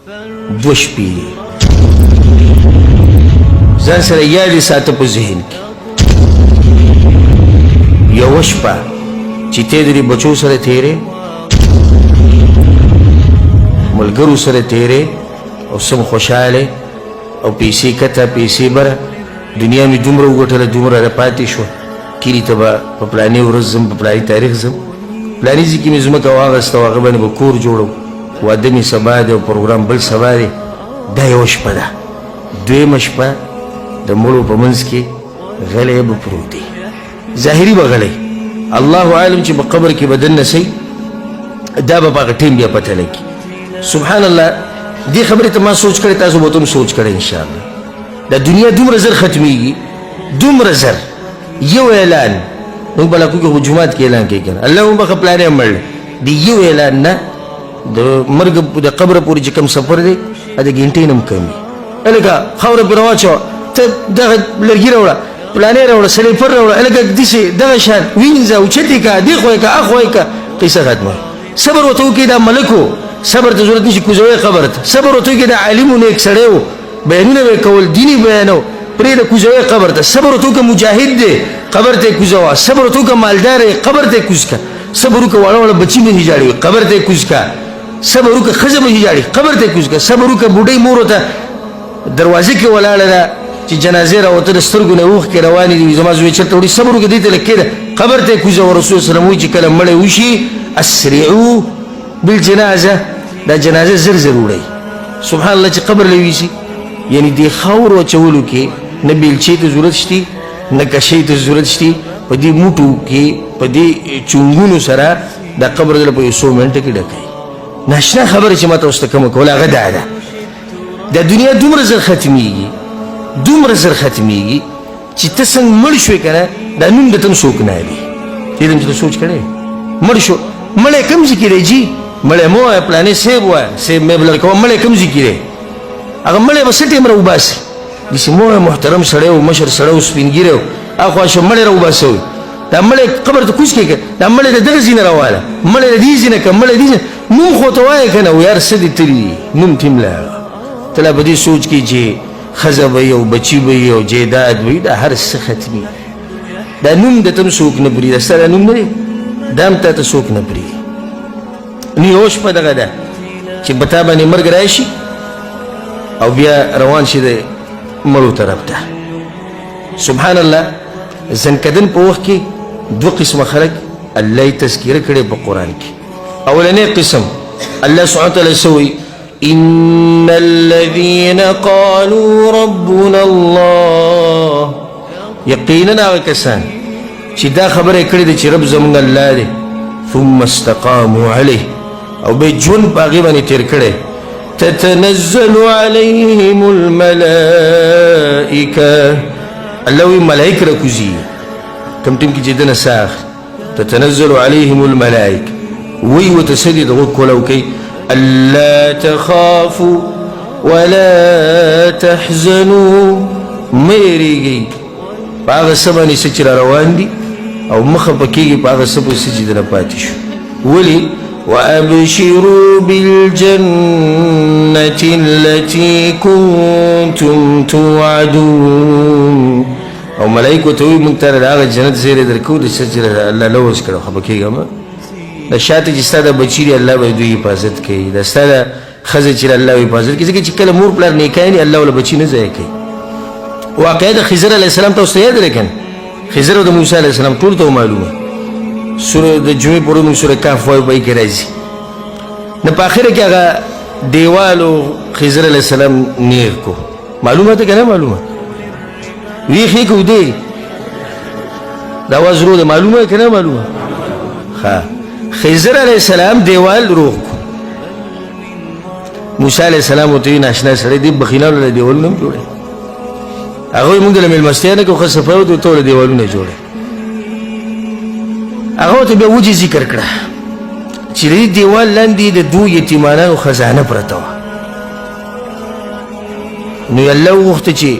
2 شپې ځان سره یادې ساته په ذهن کې یوه شپه چې ته د دې بچو سره تېرې ملګرو سره تېرې او سم خوشحاله او پیسې کته پیسې بره دنیا مې دومره وګټله دومره راپاتې شوه کلي ته به په پلانې ورځ ځم په پلانې تاریخ ځم پلانې ځای کې مې ځمکه واخېسته او هغه باندې به کور جوړو واده مې سبا دی او پروګرام بل سبا دی دا یوه شپه ده دویمه شپه د مړو په منځ کې غلی به پروت دی ظاهري به غلی الله عالم چې په قبر کې به دننه سي دا به په هغه ټیم بیا پته لګي سبحان الله دې خبرې ته ما سوچ کړی تاسو به هم سوچ کړئ انشاءالله دا دنیا دومره زر ختمیږي دومره زر یو اعلان موږ به لکو کې خو جومات کې اعلان کوي که نه الله هم بخه پلانې هم مړ د یو اعلان نه د مرګ د قبره پورې چې کوم سفر دی د ګنټې نه هم کم وي هلکه خاوره پرې راواچوه ته دغه لرګي راوړه پلانې راوړه سلیپر راوړه هلکه داسې دغه شان وینځه اوچتې که دې خوا یې که اخوا یې که قصه ختمه صبر ورته وکړي دا ملک و صبر ته ضرورت نشي کوزوی قبر ته صبر ورته وکړي دا عالم و نیک سړی و بیانونه به یې کول دیني بیانو پرېږده کوزوی قبر ته صبر ورته وکړه مجاهد دی قبر ته یې کوزوه صبر ورته وکړه مالدار یې قبر ته یې کوز که صبر وکړه واړه واړه بچي به هیجاړي قبر ته یې کوز که صبر وکړه ښځه به هیجاړي قبر ته یې کوز که صبر وکړه بوډۍ مور ورته دروازې کې ولاړه ده چې جنازې راوته د سترګو نه اوښکې روانې دي زما زوی چېرته وړي صبر وکړه دې ته لږ کېده قبر ته یې کوزوه رسول سلم وایي چې کله مړی وشي اسرعو بالجنازه دا جنازه زر زر وړئ سبحان الله چې قبر له ویسي یعنی دې خاورو اچولو کې نه بیلچې ته ضرورت شتي نه کشۍ ته ضرورت شتي په دې موټو کې په دې چونګونو سره دا قبر دله په یو څو منټه کې ډکوي ناشنا خبره چې ما ته اوس ته کومه کوله هغه دا ده دا دنیا دومره زر ختمیږي دومره زر ختمیږي چې ته څنګه مړ شوې که نه دا نوم د ته هم څوک نه یادوي دې ته چې ته سوچ کړی مړ شو مړی کوم ځای کې دی جي مړی مه وایه پلانې صیب وایه صیب مې به لرکوه مړی کوم ځای کې دی هغه مړی به څه ټایم راوباسي داسې مه وایه محترم سړی و مشر سړی و سپین ږیری و اخوا شو مړی راوباسه وي دا مړی قبر ته کوز کړې که دا مړی د دغه ځای نه راواله مړی د دې ځای نه که مړی دې نوم خو ته وایه که نه و یار څه دې تلي دي نوم ته هم لاړه ته لا په دې سوچ کې چې ښځه به وي او بچي به وي او جیداد به وي دا هر څه ختمي دا نوم د ته هم څوک نه پرېږدي ستا دا نوم نه دی دا هم تا ته څوک نه پرېږدي نو یوه شپه دغه ده چې په تا باندې مرګ راشي او بیا روان شي د مړو طرف ته سبحان الله زنکدن په وخت کې 2 قسمه خلک الله یې تذکیره کړې په قرآن کې اولنی قسم الله سبحانه وتعالی څه وایي إن الذين قالوا ربنا الله يقينا وكسان چې دا خبره کړې ده چې رب زمونږ الله دی ثم استقاموا عليه او به ژوند په هغې باندې تېر کړی تتنزل عليهم الملائكه الله وی ملائک راکوزي کوم ټیم کې چې دنه ساخ تتنزل عليهم الملائكه وی ورته څه دي دغه کوله وکوي ألا تخافوا ولا تحزنوا ميريږئ په هغه څه باندې څه چې را روان دي او مخه په کېږي په هغه څه پسې چې دنه پاتې شو ولې وأبشروا بالجنة التي كنتم توعدون او ملائکو ته وایي موږ ته د هغه جنت زیری درکوو د څه چې الله لوز کړو خفه کېږه مه د شاته چې ستا د بچي دی الله به دوی حفاظت کوي د ستا د ښځې چې الله حفاظت کوي ځکه چې کله مور پلار نیکاني الله وله بچي نه ضایع کوي واقعه د خضر علیه السلام ته اوس ته یاد دی که نه خضر او د موسی علیه السلام ټول ته معلومه سوره د جمعې پورې موږ سوره کهف وایو په کې راځي نه په اخره کې هغه دیوالو خضر علیه السلام نیغ کو معلومه ده که نه معلومه ویښ یې که ودې دا اواز رو ده معلومه که نه معلومه ښه خضر علیه السلام دیوال روغ کو موسی علیه السلام ورته وایي ناشنا سړی دې بخیلانو له دیوالونه هم جوړوي هغوی موږ له مېلمستیا نه کوو ښه صفایي ورته ورته له دیوالونه جوړوي هغه ورته بیا وجې ذکر کړه چې د دې دیوال لاندې د 2 یتیمانانو خزانه پرته وه نو یې الله وغوښته چې